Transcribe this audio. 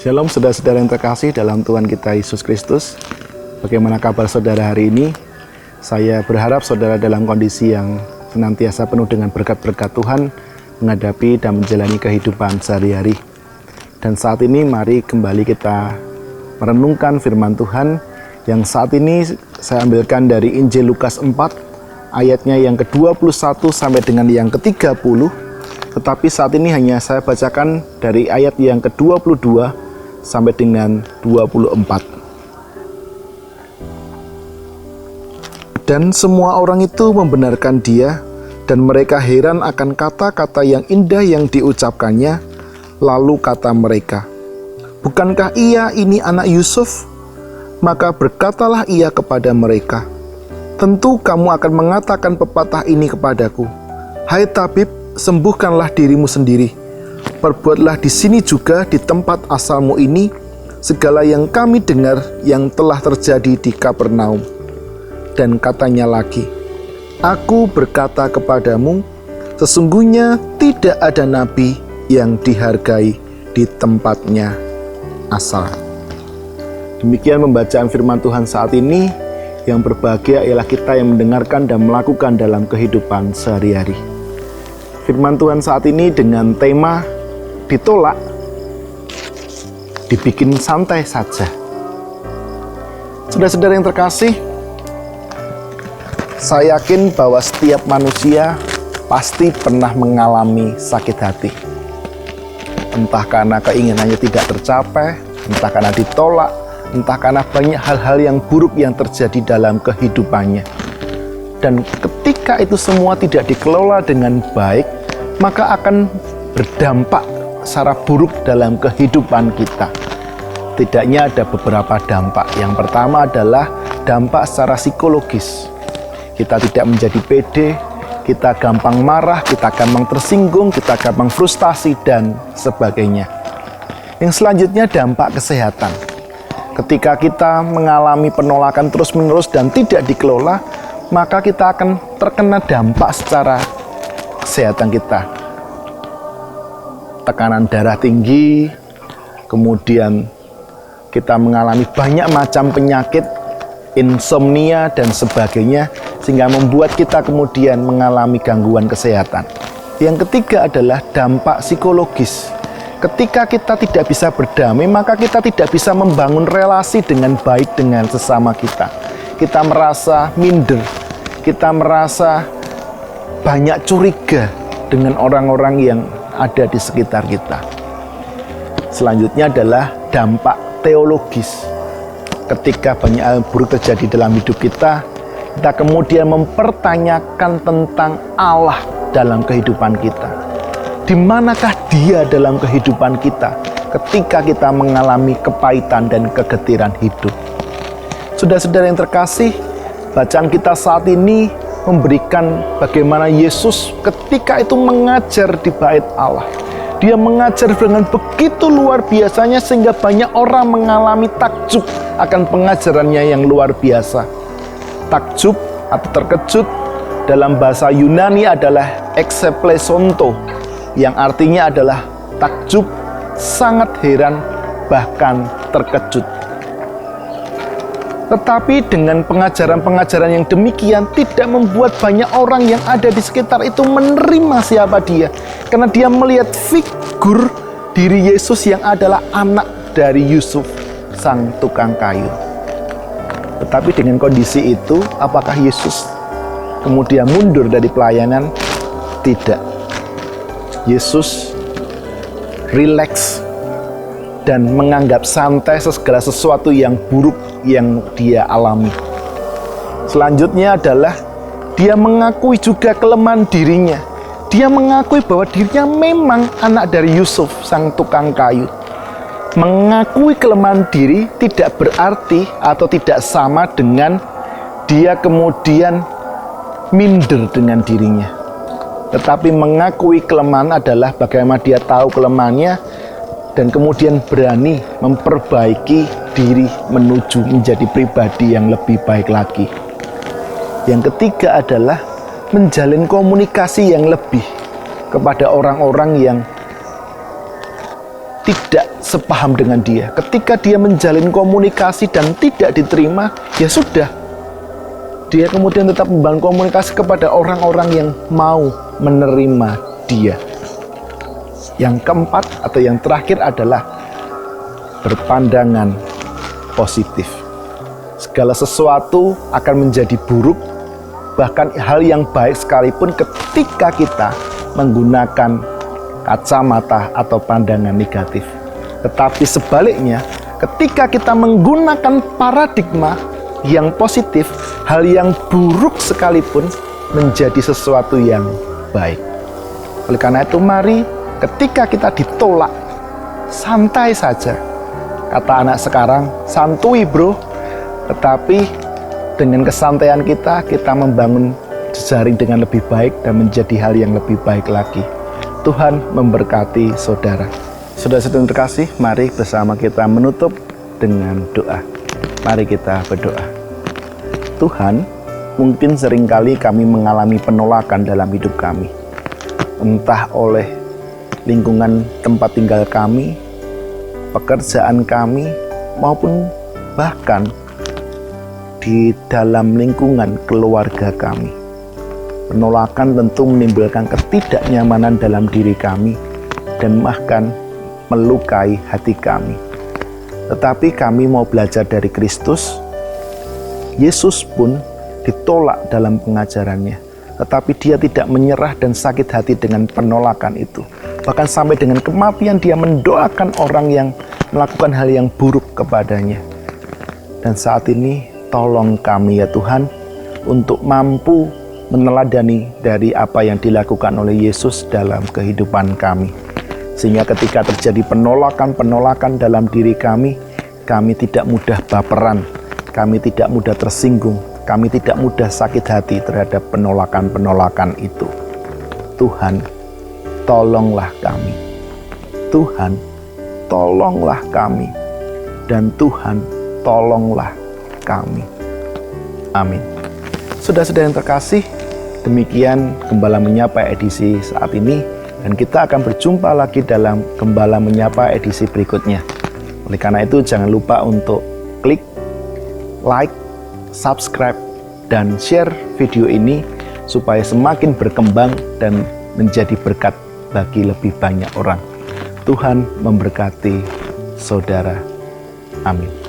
Shalom saudara-saudara yang terkasih dalam Tuhan kita Yesus Kristus. Bagaimana kabar saudara hari ini? Saya berharap saudara dalam kondisi yang senantiasa penuh dengan berkat-berkat Tuhan menghadapi dan menjalani kehidupan sehari-hari. Dan saat ini mari kembali kita merenungkan firman Tuhan yang saat ini saya ambilkan dari Injil Lukas 4 ayatnya yang ke-21 sampai dengan yang ke-30. Tetapi saat ini hanya saya bacakan dari ayat yang ke-22 sampai dengan 24. Dan semua orang itu membenarkan dia, dan mereka heran akan kata-kata yang indah yang diucapkannya. Lalu kata mereka, "Bukankah ia ini anak Yusuf?" Maka berkatalah ia kepada mereka, "Tentu kamu akan mengatakan pepatah ini kepadaku, 'Hai tabib, sembuhkanlah dirimu sendiri. Perbuatlah di sini juga di tempat asalmu ini segala yang kami dengar yang telah terjadi di Kapernaum.' Dan katanya lagi, 'Aku berkata kepadamu, sesungguhnya tidak ada nabi yang dihargai di tempatnya asal.'" Demikian pembacaan firman Tuhan saat ini. Yang berbahagia ialah kita yang mendengarkan dan melakukan dalam kehidupan sehari-hari. Firman Tuhan saat ini dengan tema ditolak, dibikin santai saja. Saudara-saudara yang terkasih, saya yakin bahwa setiap manusia pasti pernah mengalami sakit hati. Entah karena keinginannya tidak tercapai, entah karena ditolak, entah karena banyak hal-hal yang buruk yang terjadi dalam kehidupannya. Dan ketika itu semua tidak dikelola dengan baik, maka akan berdampak secara buruk dalam kehidupan kita. Tidaknya ada beberapa dampak. Yang pertama adalah dampak secara psikologis. Kita tidak menjadi pede, kita gampang marah, kita gampang tersinggung, kita gampang frustasi, dan sebagainya. Yang selanjutnya dampak kesehatan. Ketika kita mengalami penolakan terus-menerus dan tidak dikelola, maka kita akan terkena dampak secara kesehatan kita. Tekanan darah tinggi, kemudian kita mengalami banyak macam penyakit, insomnia dan sebagainya, sehingga membuat kita kemudian mengalami gangguan kesehatan. Yang ketiga adalah dampak psikologis. Ketika kita tidak bisa berdamai, maka kita tidak bisa membangun relasi dengan baik dengan sesama kita. Kita merasa minder, kita merasa banyak curiga dengan orang-orang yang ada di sekitar kita. Selanjutnya adalah dampak teologis. Ketika banyak hal buruk terjadi dalam hidup kita, kita kemudian mempertanyakan tentang Allah dalam kehidupan kita. Di manakah Dia dalam kehidupan kita ketika kita mengalami kepahitan dan kegetiran hidup? Saudara-saudara yang terkasih, bacaan kita saat ini memberikan bagaimana Yesus ketika itu mengajar di bait Allah. Dia mengajar dengan begitu luar biasanya sehingga banyak orang mengalami takjub akan pengajarannya yang luar biasa. Takjub atau terkejut dalam bahasa Yunani adalah ekseplesonto, yang artinya adalah takjub, sangat heran, bahkan terkejut. Tetapi dengan pengajaran-pengajaran yang demikian tidak membuat banyak orang yang ada di sekitar itu menerima siapa Dia. Karena dia melihat figur diri Yesus yang adalah anak dari Yusuf, sang tukang kayu. Tetapi dengan kondisi itu, apakah Yesus kemudian mundur dari pelayanan? Tidak. Yesus rileks dan menganggap santai segala sesuatu yang buruk yang dia alami. Selanjutnya adalah dia mengakui juga kelemahan dirinya. Dia mengakui bahwa dirinya memang anak dari Yusuf, sang tukang kayu. Mengakui kelemahan diri tidak berarti atau tidak sama dengan dia kemudian minder dengan dirinya. Tetapi mengakui kelemahan adalah bagaimana dia tahu kelemahannya dan kemudian berani memperbaiki diri menuju menjadi pribadi yang lebih baik lagi. Yang ketiga adalah menjalin komunikasi yang lebih kepada orang-orang yang tidak sepaham dengan dia. Ketika dia menjalin komunikasi dan tidak diterima, ya sudah. Dia kemudian tetap membangun komunikasi kepada orang-orang yang mau menerima dia. Yang keempat atau yang terakhir adalah berpandangan positif. Segala sesuatu akan menjadi buruk, bahkan hal yang baik sekalipun ketika kita menggunakan kacamata atau pandangan negatif. Tetapi sebaliknya, ketika kita menggunakan paradigma yang positif, hal yang buruk sekalipun menjadi sesuatu yang baik. Oleh karena itu, mari ketika kita ditolak, santai saja. Kata anak sekarang, santuy bro. Tetapi dengan kesantaian kita membangun jejaring dengan lebih baik dan menjadi hal yang lebih baik lagi. Tuhan memberkati saudara. Saudara-saudara terkasih, mari bersama kita menutup dengan doa. Mari kita berdoa. Tuhan, mungkin seringkali kami mengalami penolakan dalam hidup kami. Entah oleh lingkungan tempat tinggal kami, pekerjaan kami, maupun bahkan di dalam lingkungan keluarga kami. Penolakan tentu menimbulkan ketidaknyamanan dalam diri kami dan bahkan melukai hati kami. Tetapi kami mau belajar dari Kristus. Yesus pun ditolak dalam pengajarannya, tetapi dia tidak menyerah dan sakit hati dengan penolakan itu. Bahkan sampai dengan kematian dia mendoakan orang yang melakukan hal yang buruk kepadanya. Dan saat ini tolong kami ya Tuhan untuk mampu meneladani dari apa yang dilakukan oleh Yesus dalam kehidupan kami. Sehingga ketika terjadi penolakan-penolakan dalam diri kami tidak mudah baperan, kami tidak mudah tersinggung, kami tidak mudah sakit hati terhadap penolakan-penolakan itu. Tuhan, tolonglah kami. Tuhan, tolonglah kami. Dan Tuhan, tolonglah kami. Amin. Saudara-saudara yang terkasih, demikian Gembala Menyapa edisi saat ini, dan kita akan berjumpa lagi dalam Gembala Menyapa edisi berikutnya. Oleh karena itu, jangan lupa untuk klik, like, subscribe, dan share video ini supaya semakin berkembang dan menjadi berkat bagi lebih banyak orang. Tuhan memberkati saudara. Amin.